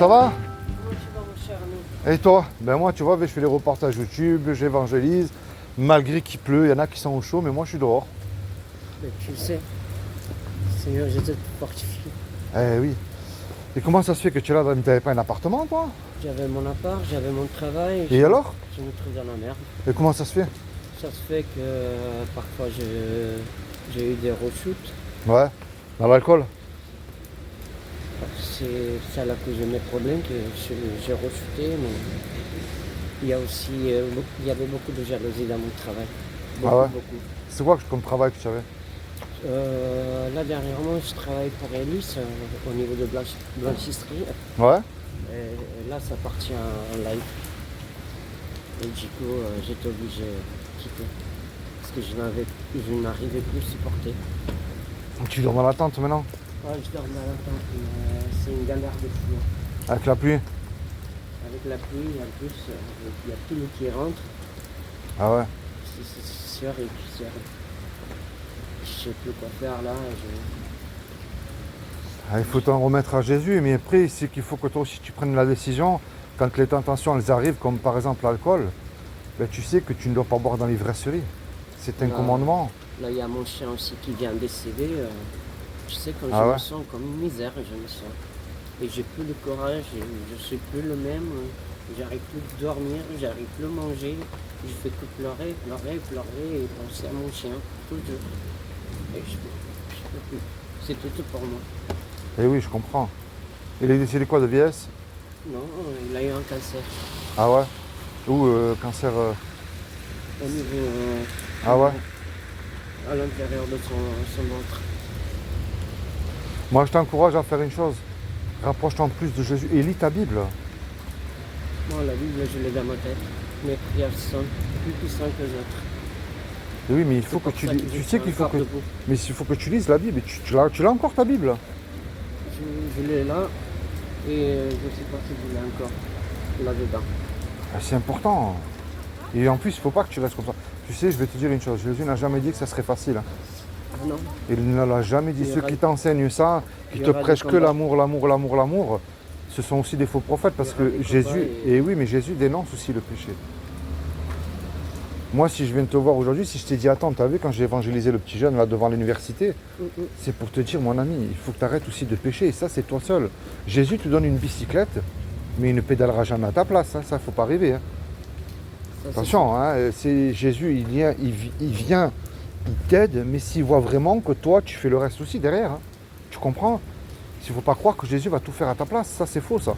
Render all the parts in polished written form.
ça va? Comment tu vas, mon cher ami? Et toi? Ben moi, tu vois, je fais les reportages YouTube, j'évangélise. Malgré qu'il pleut, il y en a qui sont au chaud, mais moi, je suis dehors. Mais tu le sais, Seigneur Jésus te fortifie. Eh oui. Et comment ça se fait que tu es là, tu n'avais pas un appartement, toi? J'avais mon appart, j'avais mon travail. Et alors? Je me trouve dans la merde. Et comment ça se fait? Ça se fait que parfois j'ai eu des rechutes. Ouais. Dans l'alcool? C'est à la cause de mes problèmes que j'ai rechuté. Mais il y a aussi, il y avait beaucoup de jalousie dans mon travail. Beaucoup, Ah ouais? beaucoup. C'est quoi comme travail que tu avais? Là, dernièrement, je travaille pour Elis au niveau de blanchisserie. Ouais. Et là, ça partit en live. Et du coup, j'étais obligé de quitter. Parce que je n'arrivais plus à supporter. Tu dors dans la tente maintenant? Ouais, je dors dans la tente, mais c'est une galère de fou. Avec la pluie? Avec la pluie, en plus, il y a tout l'eau qui rentre. Ah ouais. C'est sûr, et puis c'est... Je sais plus quoi faire là. Ah, il faut t'en remettre à Jésus, mais après, c'est qu'il faut que toi aussi tu prennes la décision. Quand les tentations elles arrivent, comme par exemple l'alcool, ben, tu sais que tu ne dois pas boire dans l'ivresserie. C'est un Là, commandement. Là, il y a mon chien aussi qui vient de décéder. Je sais quand Ah je ouais? me sens comme une misère, je me sens. Et j'ai plus de courage, je suis plus le même. J'arrive plus de dormir, j'arrive plus à manger. Je fais que pleurer, pleurer, pleurer et penser à mon chien tout le jour. Et je peux plus. C'est tout pour moi. Eh oui, je comprends. Il est décédé quoi de vieillesse? Non, il a eu un cancer. Ah ouais? Ou cancer. Au niveau. Ah ouais? À l'intérieur de son ventre. Moi, je t'encourage à faire une chose. Rapproche-toi plus de Jésus et lis ta Bible. Moi, la Bible, je l'ai dans ma tête. Mes prières sont plus puissantes que les autres. Et oui, mais il faut que tu lises. Tu sais qu'il faut que. Mais il faut que tu lises la Bible. Et tu l'as encore ta Bible? Je l'ai là et je ne sais pas si je l'ai encore là-dedans. Ah, c'est important. Et en plus, il ne faut pas que tu restes comme ça. Tu sais, je vais te dire une chose. Jésus n'a jamais dit que ça serait facile. Hein. Ah non. Il ne l'a jamais dit. Ceux qui t'enseignent ça, qui te prêchent que l'amour, l'amour, l'amour, l'amour, ce sont aussi des faux prophètes parce que Jésus. Et oui, mais Jésus dénonce aussi le péché. Moi, si je viens de te voir aujourd'hui, si je t'ai dit, attends, t'as vu quand j'ai évangélisé le petit jeune là devant l'université, c'est pour te dire, mon ami, il faut que tu arrêtes aussi de pécher. Et ça, c'est toi seul. Jésus te donne une bicyclette, mais il ne pédalera jamais à ta place. Hein. Ça, faut pas rêver. Hein. Attention, hein, c'est Jésus, il vient, il t'aide, mais s'il voit vraiment que toi, tu fais le reste aussi derrière. Hein. Tu comprends? Il ne faut pas croire que Jésus va tout faire à ta place. Ça, c'est faux, ça.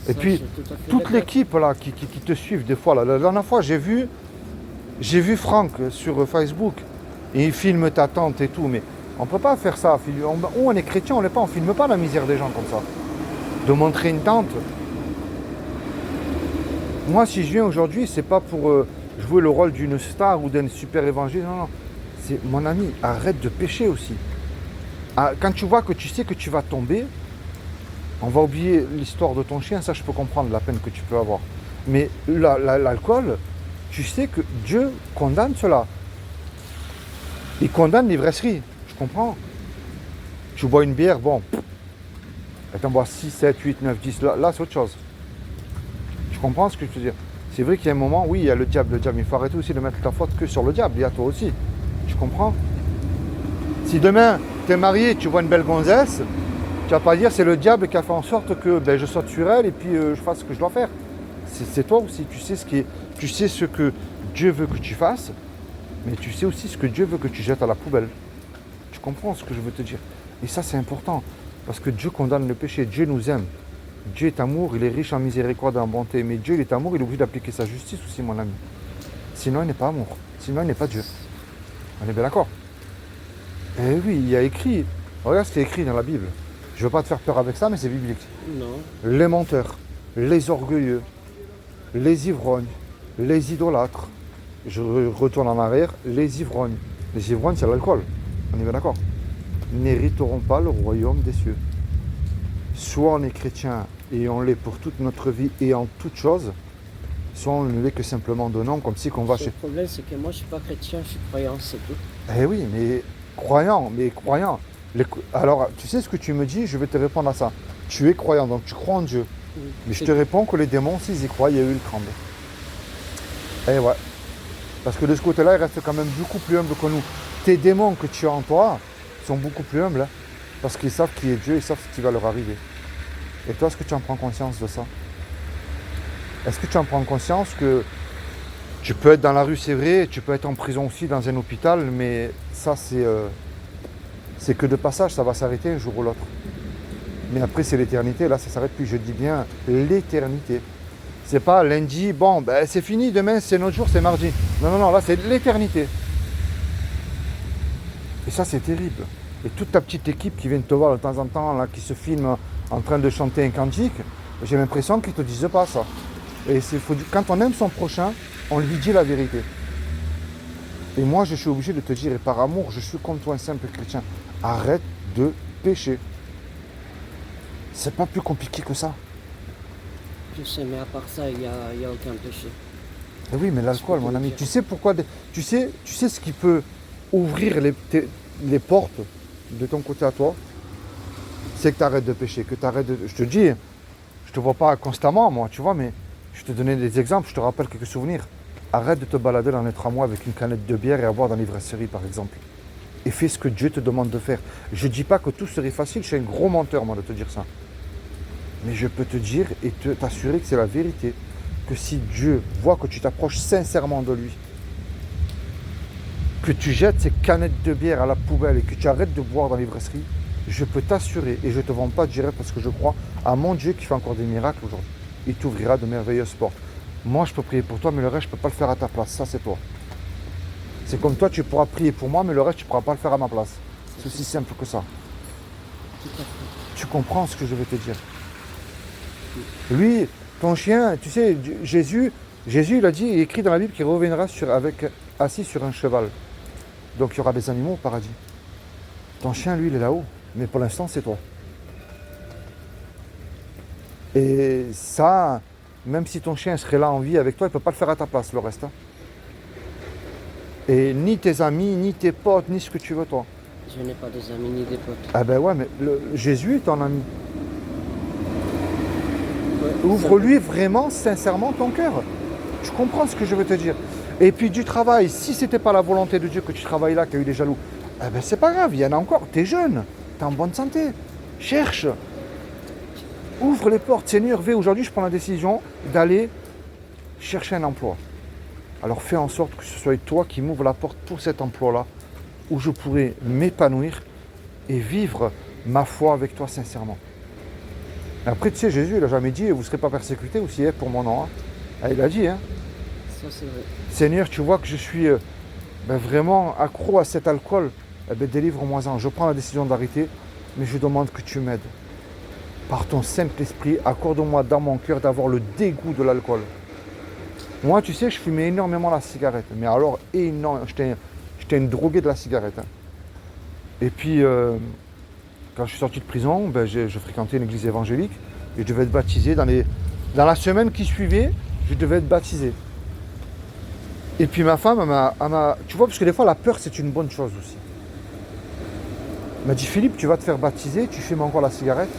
Et puis, toute l'équipe là qui te suivent des fois, là, la dernière fois, j'ai vu Franck sur Facebook, et il filme ta tante et tout, mais on ne peut pas faire ça. On est chrétien, on ne filme pas la misère des gens comme ça. De montrer une tante. Moi, si je viens aujourd'hui, c'est pas pour jouer le rôle d'une star ou d'un super évangile. Non, non. C'est mon ami, arrête de pécher aussi. Ah, quand tu vois que tu sais que tu vas tomber, on va oublier l'histoire de ton chien, ça je peux comprendre la peine que tu peux avoir. Mais l'alcool, tu sais que Dieu condamne cela. Il condamne l'ivresserie, je comprends. Tu bois une bière, bon, et t'en bois 6, 7, 8, 9, 10, là c'est autre chose. Tu comprends ce que je veux dire? C'est vrai qu'il y a un moment, oui, il y a le diable, mais il faut arrêter aussi de mettre ta faute que sur le diable, il y a toi aussi. Tu comprends? Si demain, tu es marié, tu vois une belle gonzesse, tu vas pas dire c'est le diable qui a fait en sorte que je saute sur elle et puis je fasse ce que je dois faire. C'est toi aussi, tu sais ce que Dieu veut que tu fasses, mais tu sais aussi ce que Dieu veut que tu jettes à la poubelle. Tu comprends ce que je veux te dire? Et ça, c'est important, parce que Dieu condamne le péché, Dieu nous aime. Dieu est amour, il est riche en miséricorde et en bonté, mais Dieu il est amour, il est obligé d'appliquer sa justice aussi, mon ami. Sinon, il n'est pas amour, sinon, il n'est pas Dieu. On est bien d'accord? Eh oui, il y a écrit, regarde ce qui est écrit dans la Bible. Je ne veux pas te faire peur avec ça, mais c'est biblique. Non. Les menteurs, les orgueilleux, les ivrognes, les idolâtres. Je retourne en arrière, les ivrognes. Les ivrognes, c'est l'alcool. On est bien d'accord? N'hériteront pas le royaume des cieux. Soit on est chrétien et on l'est pour toute notre vie et en toute chose, soit on ne l'est que simplement de nom, comme si qu'on va chez... Le problème, c'est que moi, je ne suis pas chrétien, je suis croyant, c'est tout. Eh oui, mais croyant. Alors, tu sais ce que tu me dis, je vais te répondre à ça. Tu es croyant, donc tu crois en Dieu. Oui. Mais je te réponds que les démons, s'ils y croient, il y a eu le crambe. Eh ouais. Parce que de ce côté-là, ils restent quand même beaucoup plus humbles que nous. Tes démons que tu as en toi sont beaucoup plus humbles, hein, parce qu'ils savent qui est Dieu, ils savent ce qui va leur arriver. Et toi, est-ce que tu en prends conscience de ça? Est-ce que tu en prends conscience que tu peux être dans la rue, c'est vrai, tu peux être en prison aussi, dans un hôpital, mais ça, c'est que de passage, ça va s'arrêter un jour ou l'autre. Mais après, c'est l'éternité, là, ça s'arrête plus. Je dis bien l'éternité. C'est pas lundi, bon, ben, c'est fini, demain, c'est notre jour, c'est mardi. Non, non, non, là, c'est l'éternité. Et ça, c'est terrible. Et toute ta petite équipe qui vient te voir de temps en temps, là, qui se filme en train de chanter un cantique, j'ai l'impression qu'ils ne te disent pas ça. Et quand on aime son prochain, on lui dit la vérité. Et moi, je suis obligé de te dire, et par amour, je suis comme toi, un simple chrétien, arrête de pécher. C'est pas plus compliqué que ça. Je sais, mais à part ça, il y a aucun péché. Et oui, mais l'alcool, mon ami, tu sais pourquoi, tu sais ce qui peut ouvrir les portes de ton côté à toi, c'est que tu arrêtes de pécher, que tu arrêtes de... Je te dis, je te vois pas constamment, moi, tu vois, mais je te donnais des exemples, je te rappelle quelques souvenirs. Arrête de te balader dans les tramways avec une canette de bière et à boire dans l'ivresse-série, par exemple. Et fais ce que Dieu te demande de faire. Je ne dis pas que tout serait facile, je suis un gros menteur, moi, de te dire ça. Mais je peux te dire et t'assurer que c'est la vérité, que si Dieu voit que tu t'approches sincèrement de lui, que tu jettes ces canettes de bière à la poubelle et que tu arrêtes de boire dans l'ivresse-série, je peux t'assurer, et je ne te vends pas direct parce que je crois à mon Dieu qui fait encore des miracles aujourd'hui. Il t'ouvrira de merveilleuses portes. Moi, je peux prier pour toi, mais le reste, je ne peux pas le faire à ta place. Ça, c'est toi. C'est comme toi, tu pourras prier pour moi, mais le reste, tu ne pourras pas le faire à ma place. C'est aussi simple que ça. Tout à fait. Tu comprends ce que je veux te dire? Lui, ton chien, tu sais, Jésus, il a dit, il écrit dans la Bible qu'il reviendra assis sur un cheval. Donc, il y aura des animaux au paradis. Ton chien, lui, il est là-haut. Mais pour l'instant, c'est toi. Et ça, même si ton chien serait là en vie avec toi, il ne peut pas le faire à ta place, le reste. Hein. Et ni tes amis, ni tes potes, ni ce que tu veux, toi. Je n'ai pas des amis ni des potes. Ah ben ouais, mais Jésus est ton ami. Ouais, Ouvre-lui vraiment, sincèrement, ton cœur. Tu comprends ce que je veux te dire. Et puis du travail, si c'était pas la volonté de Dieu que tu travailles là, qu'il y a eu des jaloux, eh ben c'est pas grave, il y en a encore. T'es jeune, t'es en bonne santé. Cherche. Ouvre les portes. Seigneur, aujourd'hui, je prends la décision d'aller chercher un emploi. Alors fais en sorte que ce soit toi qui m'ouvre la porte pour cet emploi-là, où je pourrai m'épanouir et vivre ma foi avec toi sincèrement. Après, tu sais, Jésus, il n'a jamais dit, vous ne serez pas persécutés aussi pour mon nom. Hein. Ah, il a dit, hein. Ça, c'est vrai. Seigneur, tu vois que je suis vraiment accro à cet alcool, délivre-moi-en. Je prends la décision d'arrêter, mais je demande que tu m'aides. Par ton Saint-Esprit, accorde-moi dans mon cœur d'avoir le dégoût de l'alcool. Moi, tu sais, je fumais énormément la cigarette, mais alors énorme. J'étais une drogué de la cigarette. Hein. Et puis, quand je suis sorti de prison, je fréquentais une église évangélique et je devais être baptisé. Dans la semaine qui suivait, je devais être baptisé. Et puis ma femme, tu vois, parce que des fois, la peur, c'est une bonne chose aussi. Elle m'a dit, Philippe, tu vas te faire baptiser, tu fumes encore la cigarette.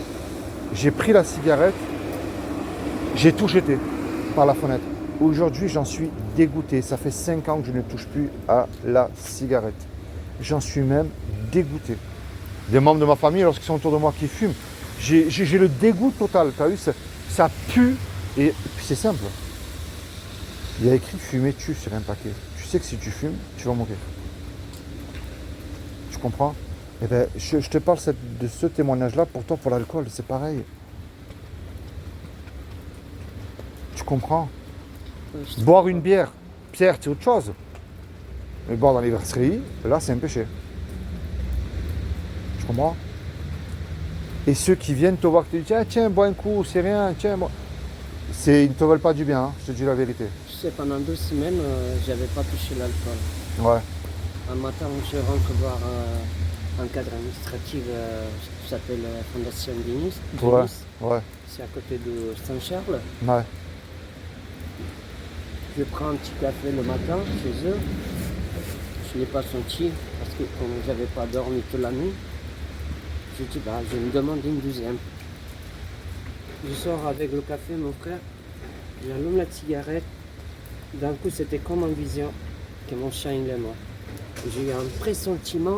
J'ai pris la cigarette, j'ai tout jeté par la fenêtre. Aujourd'hui, j'en suis dégoûté. Ça fait 5 ans que je ne touche plus à la cigarette. J'en suis même dégoûté. Des membres de ma famille, lorsqu'ils sont autour de moi qui fument, j'ai le dégoût total. Tu as vu, ça pue. Et puis c'est simple. Il y a écrit fumer tue sur un paquet. Tu sais que si tu fumes, tu vas mourir. Tu comprends? Eh bien, je te parle de ce témoignage-là pour toi, pour l'alcool, c'est pareil. Tu comprends? Boire une bière, Pierre, c'est autre chose. Mais boire dans les brasseries, là, c'est un péché. Tu comprends? Et ceux qui viennent te voir, qui te disent ah, tiens, bois un coup, c'est rien, tiens, bois. Ils ne te veulent pas du bien, hein, je te dis la vérité. Tu sais, pendant 2 semaines, j'avais pas touché l'alcool. Ouais. Un matin, je rentre voir un cadre administratif qui s'appelle Fondation Denis. Ouais. Ouais. C'est à côté de Saint-Charles. Ouais. Je prends un petit café le matin chez eux. Je ne l'ai pas senti parce que comme j'avais pas dormi toute la nuit. Je dis, bah, je vais me demander une deuxième. Je sors avec le café, mon frère. J'allume la cigarette. D'un coup, c'était comme en vision que mon chien il est mort. J'ai eu un pressentiment.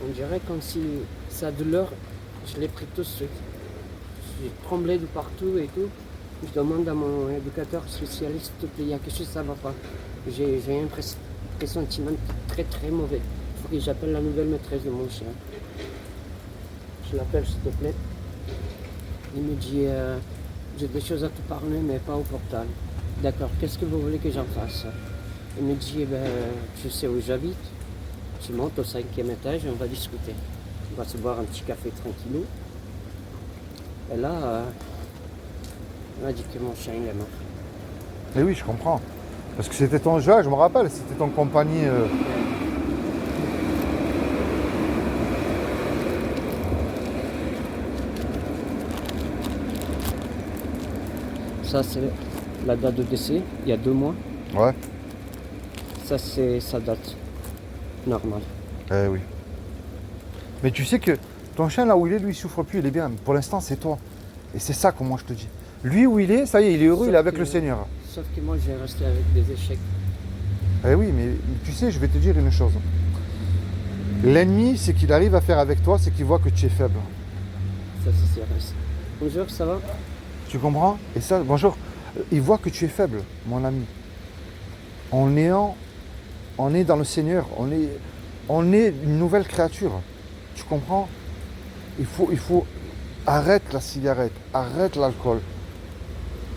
On dirait comme si sa douleur, je l'ai pris tout de suite. J'ai tremblé de partout et tout. Je demande à mon éducateur spécialiste, s'il te plaît, il y a quelque chose, ça va pas. J'ai un pressentiment très très mauvais. Il faut que j'appelle la nouvelle maîtresse de mon chien. Je l'appelle, s'il te plaît. Il me dit, j'ai des choses à te parler, mais pas au portal. D'accord, qu'est-ce que vous voulez que j'en fasse? Il me dit, je sais où j'habite. Tu montes au 5e étage et on va discuter. On va se boire un petit café tranquillou. Et là, on a dit que mon chien il est mort. Et oui, je comprends. Parce que c'était ton jeu, je me rappelle, c'était ton compagnie. Ça, c'est la date de décès, il y a 2 mois. Ouais. Ça, c'est sa date normale. Eh oui. Mais tu sais que ton chien, là où il est, lui, il souffre plus, il est bien. Pour l'instant, c'est toi. Et c'est ça que moi, je te dis. Lui, où il est, ça y est, il est heureux, il est avec le Seigneur. Sauf que moi, j'ai resté avec des échecs. Eh oui, mais tu sais, je vais te dire une chose. L'ennemi, c'est qu'il arrive à faire avec toi, c'est qu'il voit que tu es faible. Ça, c'est sûr. Bonjour, ça va? Tu comprends? Et ça, bonjour, il voit que tu es faible, mon ami. On est dans le Seigneur, on est une nouvelle créature. Tu comprends? Il faut arrête la cigarette, arrête l'alcool.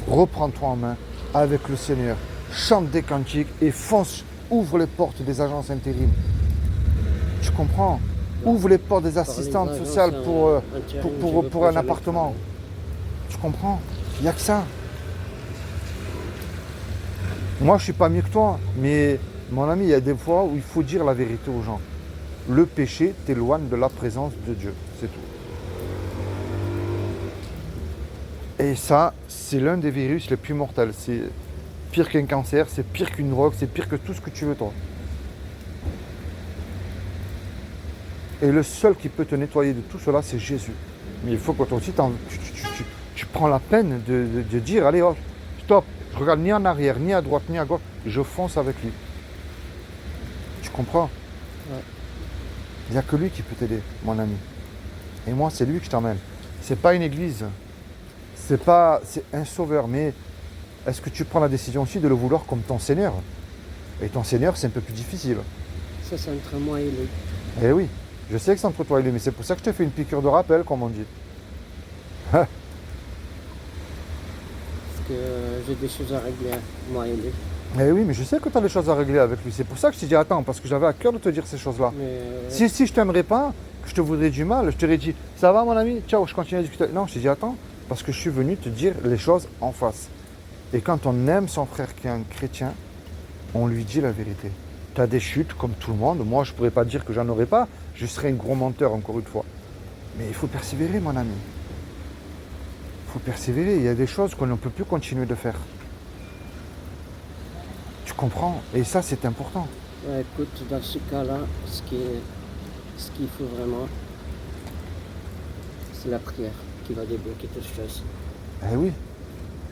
Reprends-toi en main avec le Seigneur. Chante des cantiques et fonce, ouvre les portes des agences intérim. Tu comprends? Ouvre les portes des assistantes sociales pour un appartement. Tu comprends? Il n'y a que ça. Moi, je ne suis pas mieux que toi, mais mon ami, il y a des fois où il faut dire la vérité aux gens. Le péché t'éloigne de la présence de Dieu, c'est tout. Et ça, c'est l'un des virus les plus mortels. C'est pire qu'un cancer, c'est pire qu'une drogue, c'est pire que tout ce que tu veux, toi. Et le seul qui peut te nettoyer de tout cela, c'est Jésus. Mais il faut que toi aussi, tu prends la peine de dire, allez, oh, stop, je regarde ni en arrière, ni à droite, ni à gauche, je fonce avec lui. Tu comprends? Ouais. Il n'y a que lui qui peut t'aider, mon ami. Et moi, c'est lui que je t'emmène. C'est pas une église, c'est un sauveur, mais est-ce que tu prends la décision aussi de le vouloir comme ton Seigneur? Et ton Seigneur, c'est un peu plus difficile. Ça, c'est entre moi et lui. Eh oui, je sais que c'est entre toi et lui, mais c'est pour ça que je te fais une piqûre de rappel, comme on dit. Parce que j'ai des choses à régler, moi et lui. Eh oui, mais je sais que tu as des choses à régler avec lui. C'est pour ça que je t'ai dit attends, parce que j'avais à cœur de te dire ces choses-là. Mais Si je t'aimerais pas, que je te voudrais du mal, je t'aurais dit ça va mon ami, ciao, je continue à discuter. Non, je t'ai dit attends, parce que je suis venu te dire les choses en face. Et quand on aime son frère qui est un chrétien, on lui dit la vérité. Tu as des chutes comme tout le monde. Moi, je ne pourrais pas dire que j'en aurais pas. Je serais un gros menteur encore une fois. Mais il faut persévérer, mon ami. Il faut persévérer. Il y a des choses qu'on ne peut plus continuer de faire. Tu comprends? Et ça, c'est important. ouais, écoute, dans ce cas-là, ce qu'il faut vraiment, c'est la prière qui va débloquer toutes choses. Eh oui.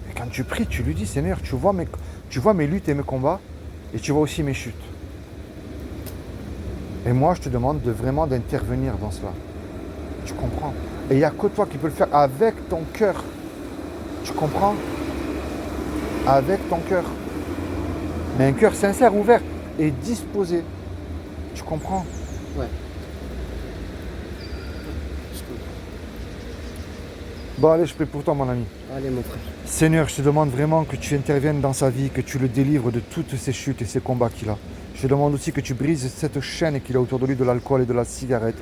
Et quand tu pries, tu lui dis, Seigneur, tu vois mes luttes et mes combats, et tu vois aussi mes chutes. Et moi, je te demande vraiment d'intervenir dans cela. Tu comprends? Et il n'y a que toi qui peux le faire avec ton cœur. Tu comprends? Avec ton cœur. Mais un cœur sincère, ouvert et disposé. Tu comprends? Ouais. Je comprends. Bon, allez, je prie pour toi, mon ami. Allez, mon frère. Seigneur, je te demande vraiment que tu interviennes dans sa vie, que tu le délivres de toutes ces chutes et ces combats qu'il a. Je te demande aussi que tu brises cette chaîne qu'il a autour de lui de l'alcool et de la cigarette.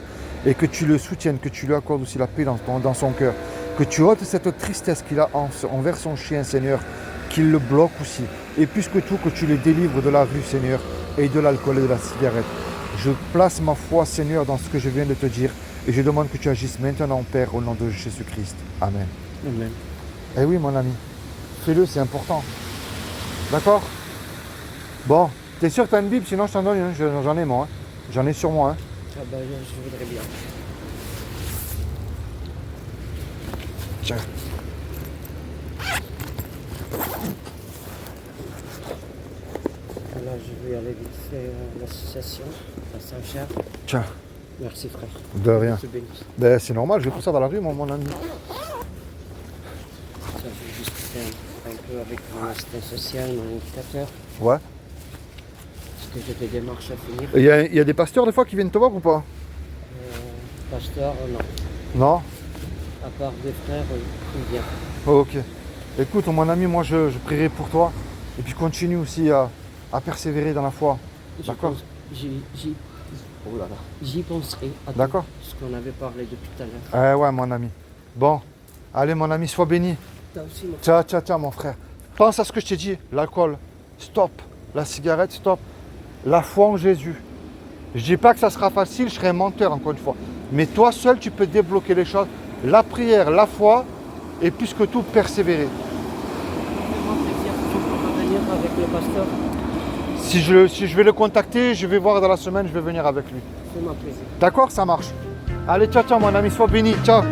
Et que tu le soutiennes, que tu lui accordes aussi la paix dans son cœur. Que tu ôtes cette tristesse qu'il a envers son chien, Seigneur, qu'il le bloque aussi. Et plus que tout, que tu le délivres de la rue, Seigneur, et de l'alcool et de la cigarette. Je place ma foi, Seigneur, dans ce que je viens de te dire. Et je demande que tu agisses maintenant, Père, au nom de Jésus-Christ. Amen. Amen. Eh oui, mon ami. Fais-le, c'est important. D'accord? Bon, t'es sûr que t'as une Bible? Sinon, je t'en donne une. J'en ai, moi. J'en ai sur moi. Ah bah, je voudrais bien. Tiens. Là, je vais aller vite fait à l'association, à Saint-Charles. Tiens. Merci frère. De rien. Je te bénisse. Ben, c'est normal, je fais ça dans la rue, mon ami. Ça, je vais discuter un peu avec mon assistant social, mon éducateur, Ouais. parce que j'ai des démarches à finir. Il y a des pasteurs des fois qui viennent te voir ou pas? Pasteur, non. Non? À part des frères, il vient. Oh, ok. Écoute, mon ami, moi je prierai pour toi. Et puis continue aussi à persévérer dans la foi. D'accord. Oh là là. J'y penserai à tout D'accord. ce qu'on avait parlé depuis tout à l'heure. Ouais, mon ami. Bon. Allez, mon ami, sois béni. Toi aussi, mon Tiens, mon frère. Pense à ce que je t'ai dit. L'alcool, stop. La cigarette, stop. La foi en Jésus. Je dis pas que ça sera facile, je serai un menteur encore une fois. Mais toi seul, tu peux débloquer les choses. La prière, la foi, et plus que tout, persévérer. Fais-moi plaisir, tu pourras venir avec le pasteur. Si je vais le contacter, je vais voir dans la semaine, je vais venir avec lui. Fais-moi plaisir. D'accord, ça marche. Allez, ciao, mon ami, sois béni. Ciao.